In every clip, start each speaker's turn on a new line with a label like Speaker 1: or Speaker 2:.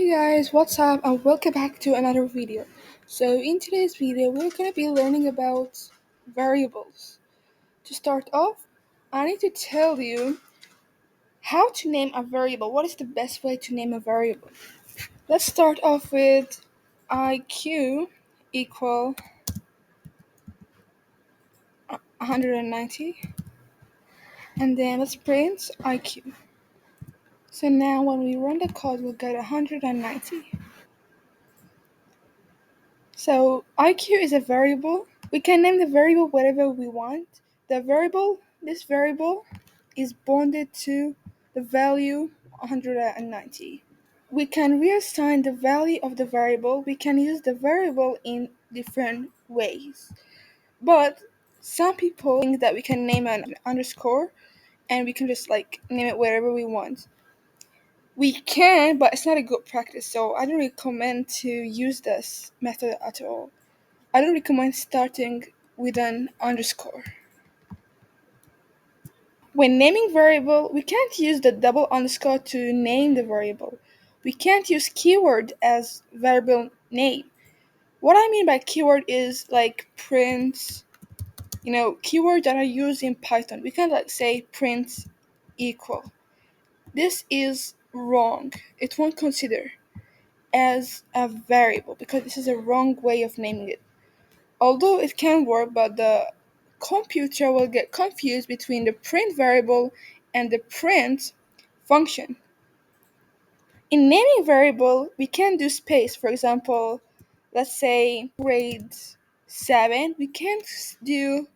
Speaker 1: Hey guys, what's up and welcome back to another video. So in today's video we're going to be learning about variables. To start off, I need to tell you how to name a variable. What is the best way to name a variable? Let's start off with IQ equal 190 and then let's print IQ. So now when we run the code we'll get 190. So IQ is a variable. We can name the variable whatever we want. This variable is bounded to the value 190. We can reassign the value of the variable. We can use the variable in different ways. But some people think that we can name an underscore and we can just name it whatever we want. We can, but it's not a good practice, so I don't recommend to use this method at all. I don't recommend starting with an underscore. When naming variable, we can't use the double underscore to name the variable. We can't use keyword as variable name. What I mean by keyword is like print, keyword that are used in Python. We can't say print equal. This is wrong. It won't consider as a variable because this is a wrong way of naming it. Although it can work, but the computer will get confused between the print variable and the print function. In naming variable, we can do space. For example, let's say grade 7. We can't do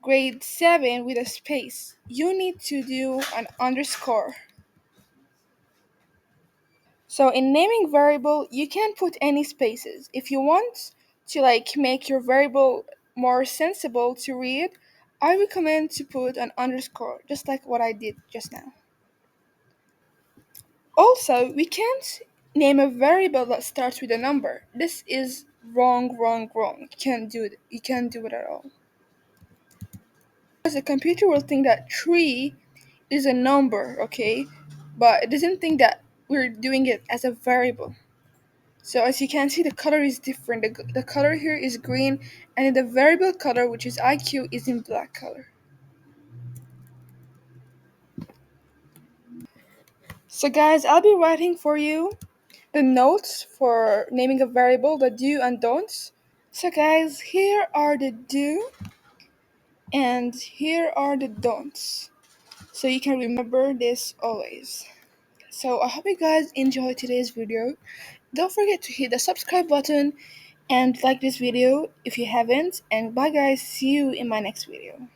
Speaker 1: grade 7 with a space. You need to do an underscore. So in naming variable, you can put any spaces. If you want to make your variable more sensible to read, I recommend to put an underscore, just like what I did just now. Also, we can't name a variable that starts with a number. This is wrong, wrong, wrong. You can't do it. You can't do it at all. Because the computer will think that 3 is a number, okay? But it doesn't think that we're doing it as a variable. So as you can see, the color is different. The color here is green, and then the variable color, which is IQ, is in black color. So guys, I'll be writing for you the notes for naming a variable, the do and don'ts. So guys, here are the do and here are the don'ts. So you can remember this always. So I hope you guys enjoyed today's video. Don't forget to hit the subscribe button and like this video if you haven't. And bye guys, see you in my next video.